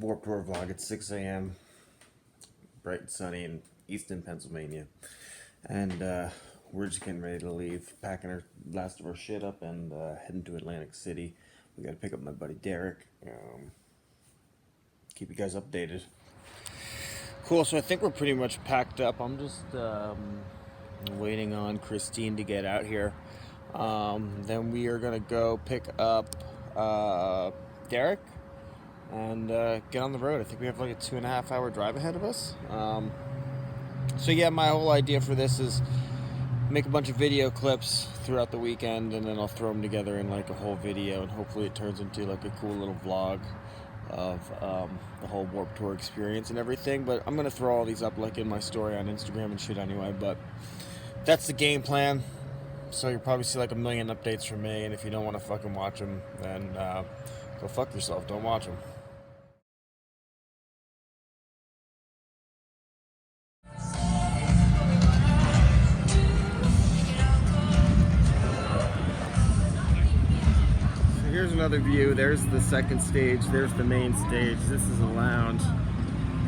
Warped Tour vlog. It's 6 a.m. bright and sunny in Easton, Pennsylvania, and we're just getting ready to leave, packing our last of our shit up and heading to Atlantic City. We got to pick up my buddy Derek. Keep you guys updated. Cool, so I think we're pretty much packed up. I'm just waiting on Christine to get out here. Then we are gonna go pick up Derek and get on the road. I think we have like a 2.5 hour drive ahead of us. So yeah, my whole idea for this is make a bunch of video clips throughout the weekend, and then I'll throw them together in like a whole video, and hopefully it turns into like a cool little vlog of the whole Warped Tour experience and everything. But I'm gonna throw all these up like in my story on Instagram and shit anyway. But that's the game plan. So you'll probably see like a million updates from me, and if you don't want to fucking watch them, then go fuck yourself. Don't watch them. So here's another view. There's the second stage. There's the main stage. This is a lounge.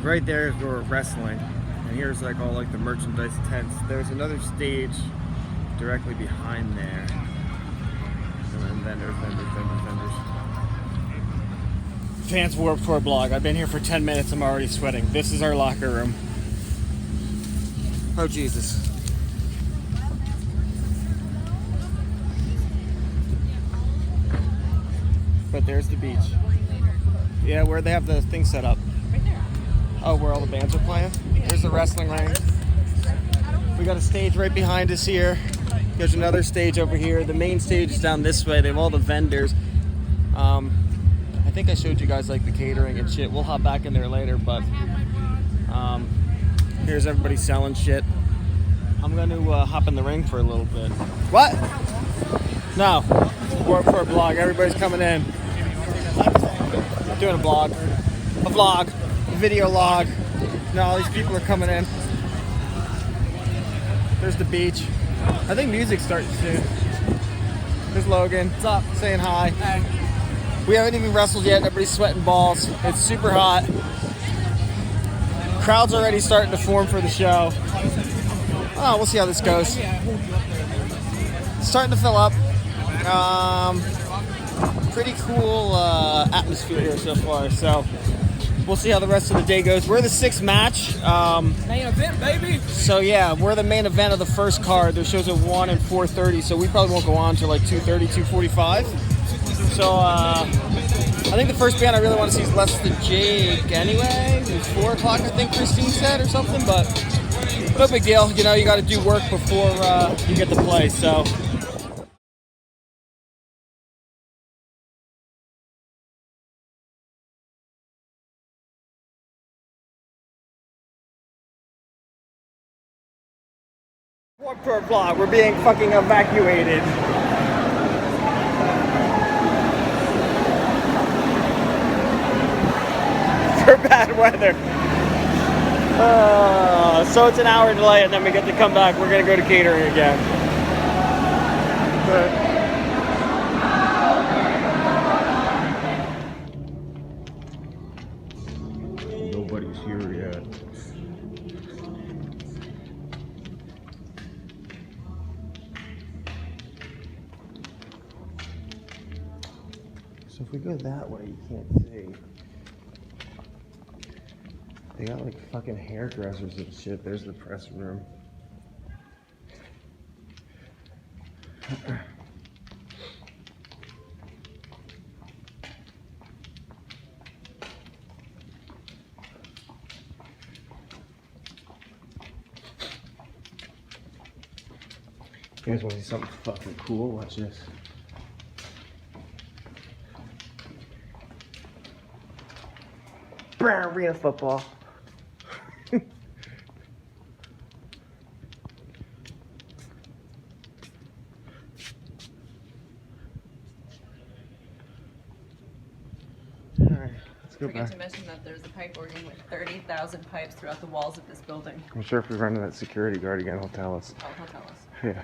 Right there is where we're wrestling. And here's like all like the merchandise tents. There's another stage directly behind there. And then vendors. Fans Warped Tour blog. I've been here for 10 minutes. I'm already sweating. This is our locker room. Oh, Jesus. But there's the beach. Yeah, where they have the thing set up. Right there. Oh, where all the bands are playing? There's the wrestling ring. We got a stage right behind us here. There's another stage over here. The main stage is down this way. They have all the vendors. I think I showed you guys like the catering and shit. We'll hop back in there later, but here's everybody selling shit. I'm going to hop in the ring for a little bit. What? No. Warped Tour vlog. Everybody's coming in. I'm doing a vlog. A vlog. A video log. No, all these people are coming in. There's the beach. I think music's starting soon. There's Logan. What's up? Saying hi. Hey. We haven't even wrestled yet. Everybody's sweating balls. It's super hot. Crowd's already starting to form for the show. Oh, we'll see how this goes. It's starting to fill up. Pretty cool atmosphere here so far. So we'll see how the rest of the day goes. We're the sixth match. Main event, baby. So yeah, we're the main event of the first card. Their show's at 1 and 4:30, so we probably won't go on till like 2:30, 2:45. So I think the first band I really want to see is Less Than Jake anyway. It's 4 o'clock, I think Christine said, or something, but no big deal. You know, you got to do work before you get to play, so. Warped Tour vlog, we're being fucking evacuated. For bad weather. So it's an hour delay and then we get to come back. We're gonna go to catering again. Nobody's here yet. So if we go that way, you can't see. They got like fucking hairdressers and shit. There's the press room. You guys want to see something fucking cool? Watch this. Brown arena football. Alright, let's go back. To mention that there's a pipe organ with 30,000 pipes throughout the walls of this building. I'm sure if we run into that security guard again, he'll tell us. Oh, he'll tell us. Yeah.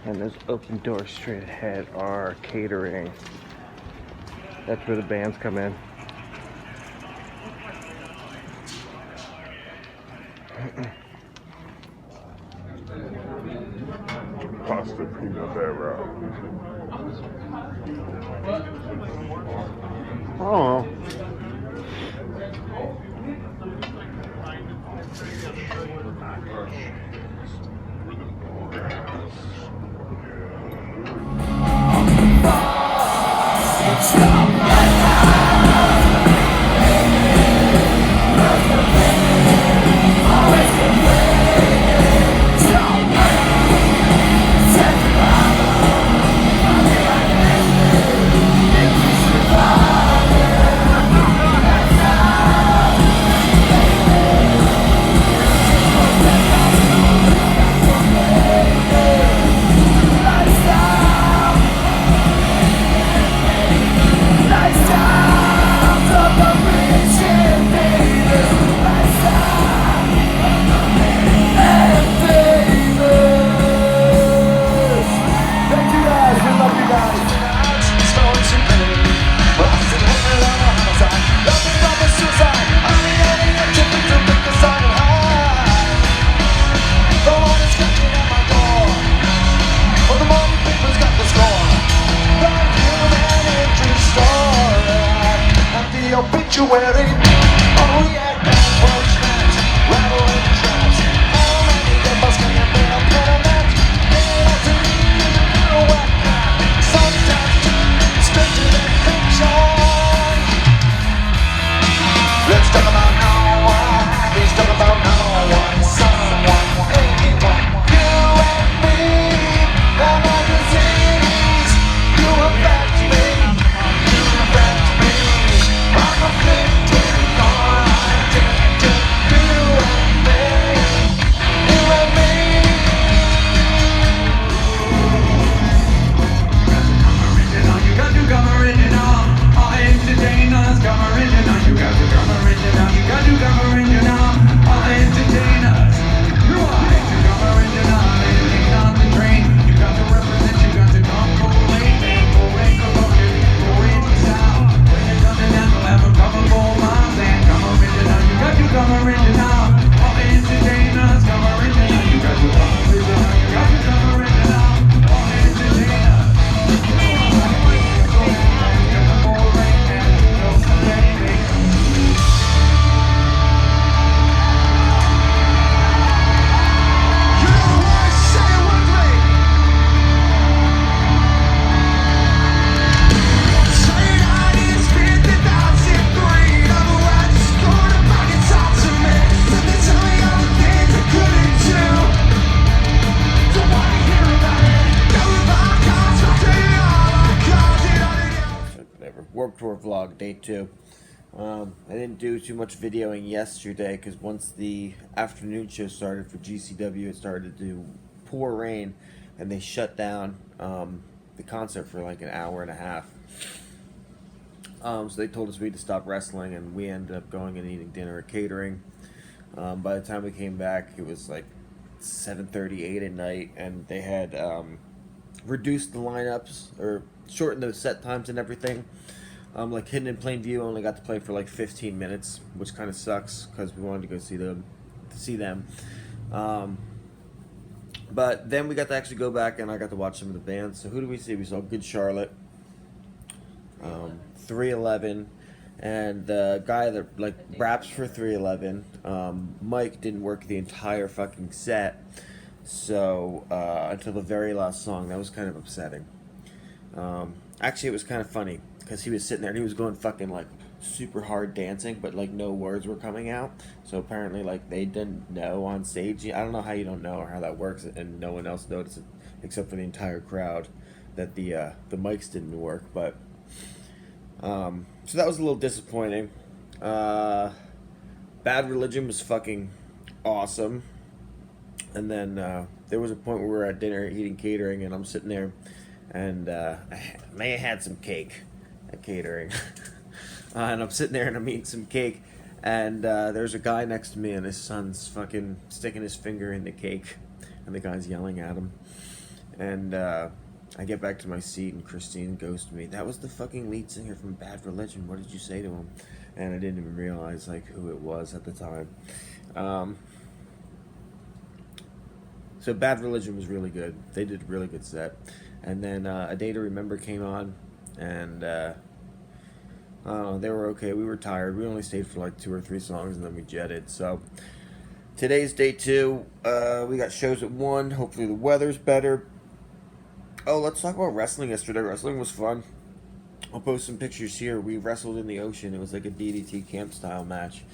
And there's open doors straight ahead are catering. That's where the bands come in. Pasta primavera. Oh. Obituary. Oh yeah, that was that. Rattling traps. How many members can you be a pediment? Get to you wet cat. Sometimes straight to the fiction. Let's talk about no one. Let's talk about no one. Someone, anyone. You and me. The magazines. You affect me. You affect me. I'm conflicted, or addicted. You and me. You and me. You got to come original. All entertainers come original. You got to come original. You got to come original. All entertainers. You are to come original. And lean on the train. You got to represent. You got to come collate and collate colonial. Go in the sound. When you're continental, have a couple more miles and come original. You got to come original. All entertainers come original. You got to come original. You got to come original. All entertainers. Whatever. Warped Tour vlog, day 2. I didn't do too much videoing yesterday because once the afternoon show started for GCW, it started to pour rain and they shut down the concert for like an hour and a half. So they told us we had to stop wrestling, and we ended up going and eating dinner at catering. By the time we came back, it was like 7:38 at night, and they had reduced the lineups or shortened the set times and everything. Like Hidden in Plain View only got to play for like 15 minutes, which kind of sucks because we wanted to go see them. But then we got to actually go back, and I got to watch some of the bands. So who do we see? We saw Good Charlotte, 311, and the guy that like raps for 311, Mike, didn't work the entire fucking set. So until the very last song, that was kind of upsetting. Actually, it was kind of funny because he was sitting there and he was going fucking like super hard dancing, but like no words were coming out. So apparently, like they didn't know on stage. I don't know how you don't know or how that works, and no one else noticed it except for the entire crowd that the mics didn't work. But so that was a little disappointing. Bad Religion was fucking awesome. And then there was a point where we were at dinner eating catering, and I'm sitting there, and I may have had some cake at catering. And I'm sitting there and I'm eating some cake, and there's a guy next to me, and his son's fucking sticking his finger in the cake, and the guy's yelling at him. And I get back to my seat, and Christine goes to me, "That was the fucking lead singer from Bad Religion. What did you say to him?" And I didn't even realize like who it was at the time. So Bad Religion was really good. They did a really good set. And then A Day to Remember came on, and they were okay. We were tired. We only stayed for like 2 or 3 songs, and then we jetted. So today's day 2. We got shows at 1. Hopefully the weather's better. Oh, let's talk about wrestling yesterday. Wrestling was fun. I'll post some pictures here. We wrestled in the ocean. It was like a DDT camp style match,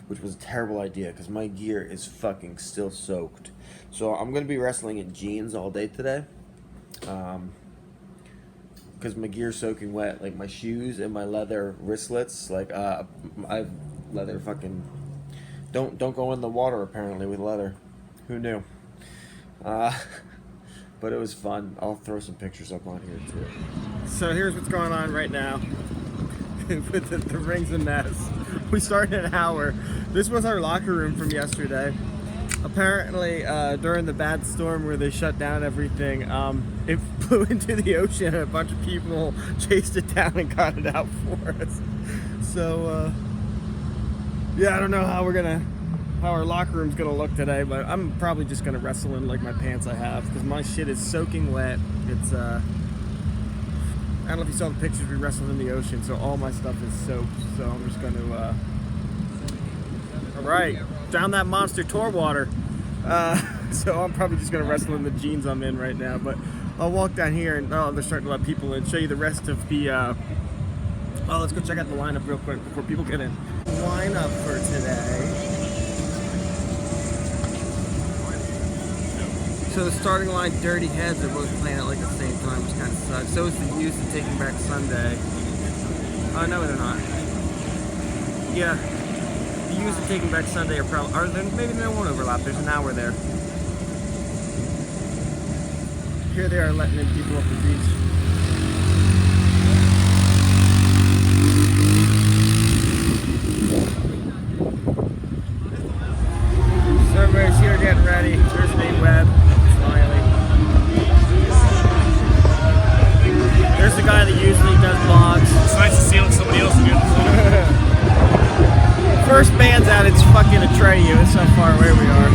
which was a terrible idea because my gear is fucking still soaked. So I'm going to be wrestling in jeans all day today. Because my gear's soaking wet. Like my shoes and my leather wristlets. Like I have leather fucking... Don't go in the water apparently with leather. Who knew? But it was fun. I'll throw some pictures up on here too. So here's what's going on right now. With the ring's a mess. We started an hour. This was our locker room from yesterday. Apparently, during the bad storm where they shut down everything, it flew into the ocean and a bunch of people chased it down and got it out for us. So, yeah, I don't know how our locker room's gonna look today, but I'm probably just gonna wrestle in like my pants I have because my shit is soaking wet. It's I don't know if you saw the pictures. We wrestled in the ocean, so all my stuff is soaked. So I'm just gonna all right, down that monster tour water. So I'm probably just gonna wrestle in the jeans I'm in right now. But I'll walk down here and they're starting to let people in. Show you the rest of the. Let's go check out the lineup real quick before people get in. Lineup for today. So the starting line, Dirty Heads, are both playing at like the same time, which kind of sucks. So is the Youth and Taking Back Sunday. Oh, no, they're not. Yeah, the Youth and Taking Back Sunday are probably, maybe they won't overlap. There's an hour there. Here they are letting in people off the beach. So everybody's here getting ready. There's Nate Webb. There's the guy that usually does vlogs. It's nice to see somebody else again. First band's out, it's fucking Atreyu. That's how far away we are.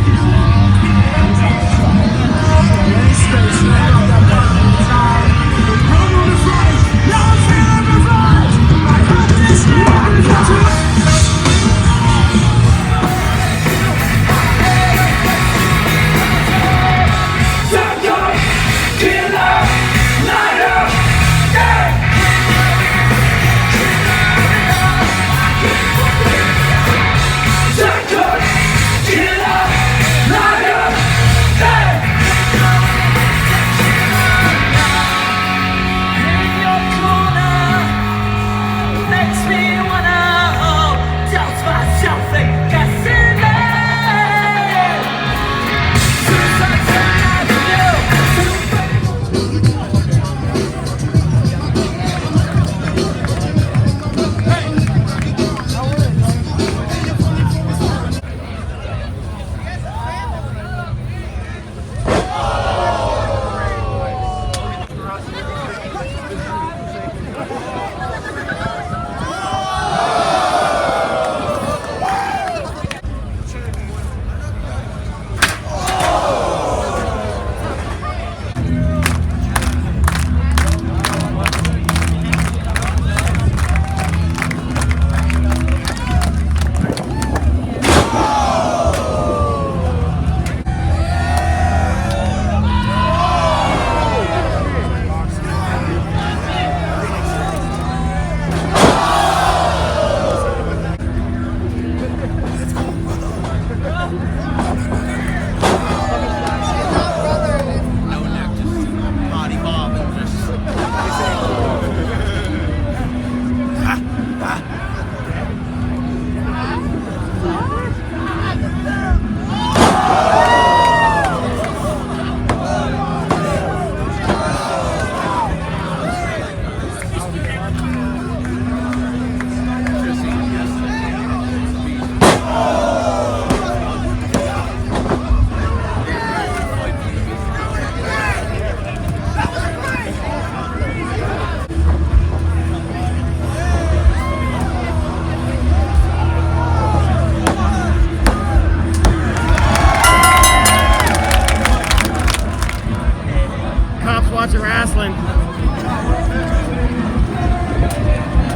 Killer,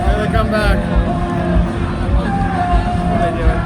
Here they come back. What are they doing?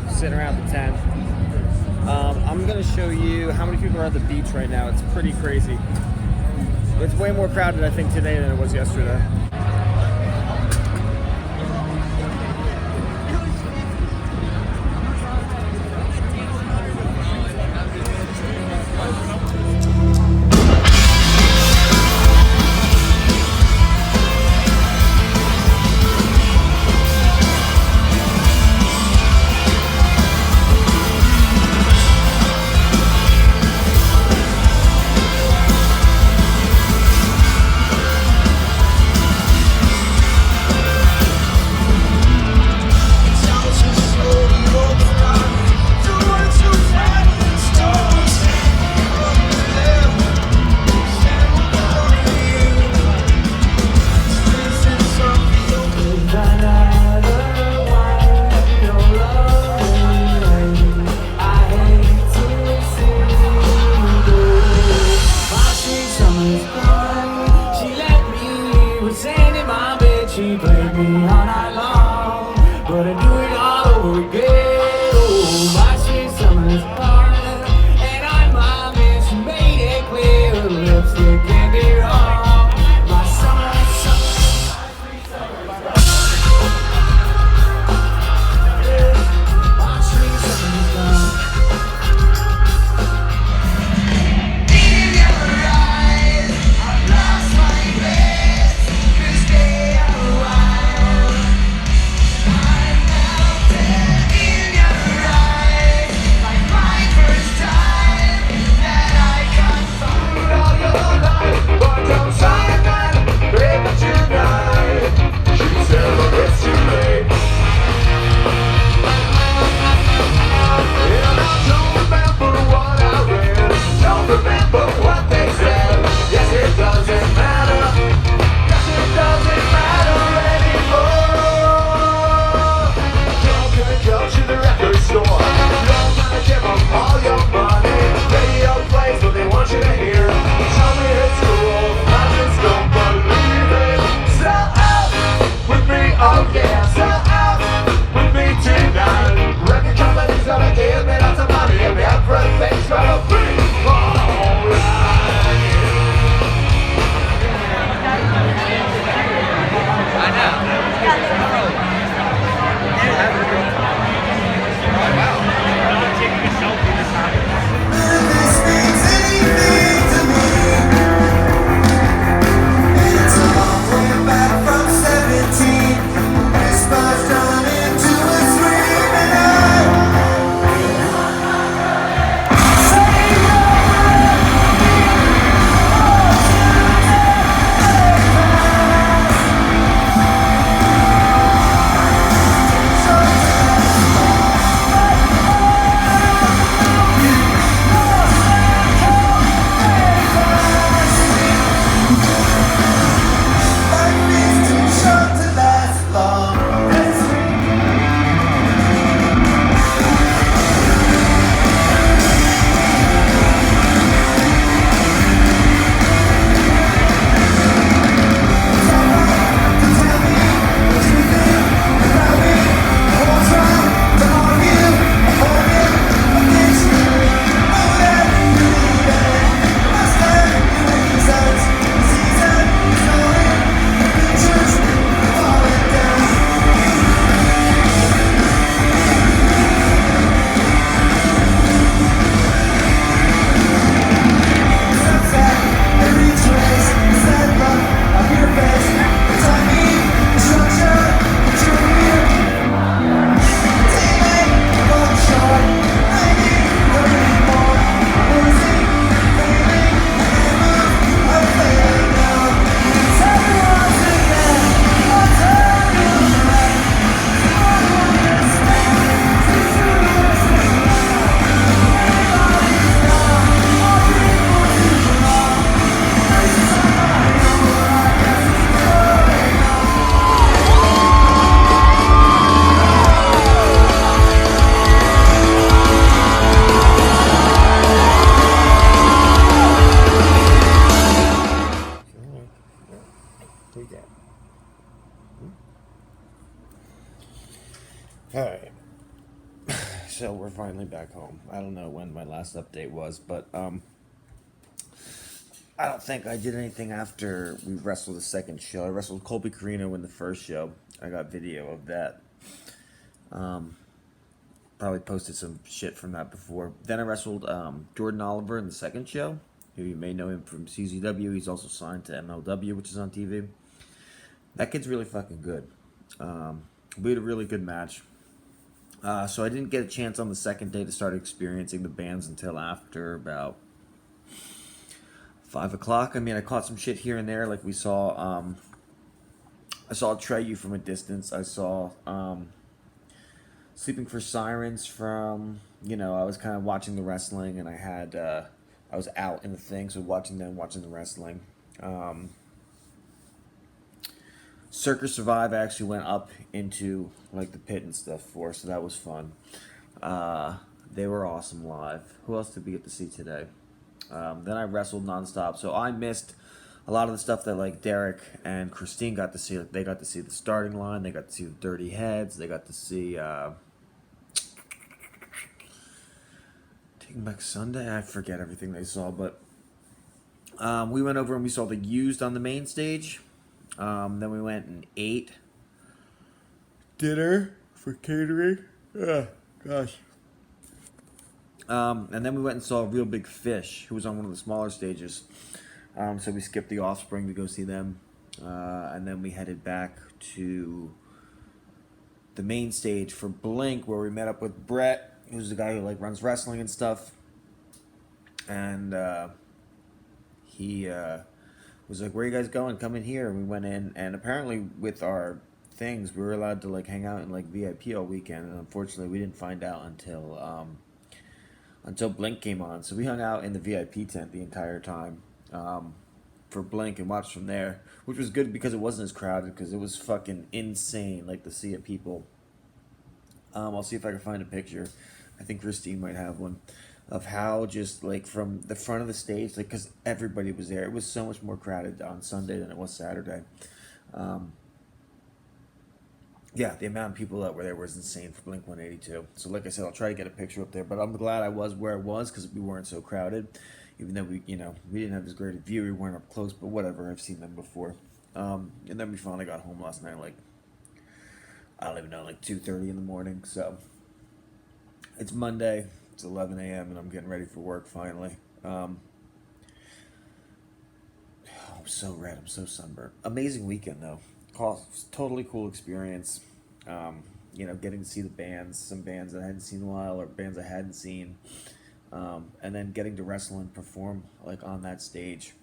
Sitting around the tent. I'm going to show you how many people are at the beach right now. It's pretty crazy. It's way more crowded, I think, today than it was yesterday. So we're finally back home. I don't know when my last update was, but I don't think I did anything after we wrestled the second show. I wrestled Colby Corino in the first show. I got video of that. Probably posted some shit from that before. Then I wrestled Jordan Oliver in the second show, who you may know him from CZW. He's also signed to MLW, which is on TV. That kid's really fucking good. We had a really good match. So I didn't get a chance on the second day to start experiencing the bands until after about 5 o'clock. I mean, I caught some shit here and there. Like we saw, I saw Treyu from a distance. I saw Sleeping for Sirens from, I was kind of watching the wrestling, and I was out in the thing, so watching them, watching the wrestling. Circa Survive, I actually went up into like the pit and stuff for, so that was fun. They were awesome live. Who else did we get to see today? Then I wrestled nonstop, so I missed a lot of the stuff that like Derek and Christine got to see. Like, they got to see the starting line, they got to see the Dirty Heads, they got to see Taking Back Sunday. I forget everything they saw, but we went over and we saw the Used on the main stage. Then we went and ate dinner for catering. Oh, gosh. And then we went and saw Real Big Fish, who was on one of the smaller stages. So we skipped the Offspring to go see them. And then we headed back to the main stage for Blink, where we met up with Brett, who's the guy who like runs wrestling and stuff. And he was like, "Where are you guys going? Come in here." And we went in, and apparently with our things, we were allowed to like hang out in like VIP all weekend. And unfortunately, we didn't find out until Blink came on. So we hung out in the VIP tent the entire time for Blink and watched from there, which was good because it wasn't as crowded, because it was fucking insane, like the sea of people. I'll see if I can find a picture. I think Christine might have one of how just like from the front of the stage, like because everybody was there. It was so much more crowded on Sunday than it was Saturday. Yeah, the amount of people that were there was insane for Blink 182. So like I said, I'll try to get a picture up there, but I'm glad I was where I was because we weren't so crowded. Even though we didn't have as great a view, we weren't up close, but whatever, I've seen them before. And then we finally got home last night, like, I don't even know, like 2:30 in the morning. So it's Monday, it's 11 a.m., and I'm getting ready for work finally. I'm so red, I'm so sunburned. Amazing weekend though. Totally cool experience. Getting to see the bands, some bands that I hadn't seen in a while, or bands I hadn't seen. And then getting to wrestle and perform like on that stage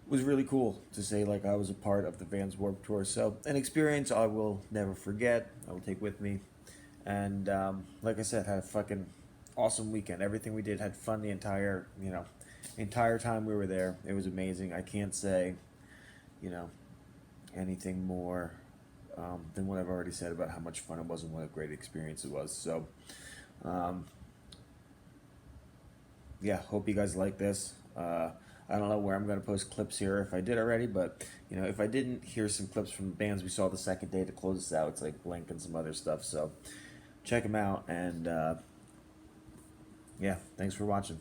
was really cool to say like I was a part of the Vans Warped Tour. So an experience I will never forget. I will take with me. And like I said, had a fucking awesome weekend. Everything we did, had fun the entire time we were there. It was amazing. I can't say anything more than what I've already said about how much fun it was and what a great experience it was. So, hope you guys like this. I don't know where I'm going to post clips here, if I did already, but, if I didn't, here's some clips from the bands we saw the second day to close us out. It's like Blink and some other stuff, so check them out, and, thanks for watching.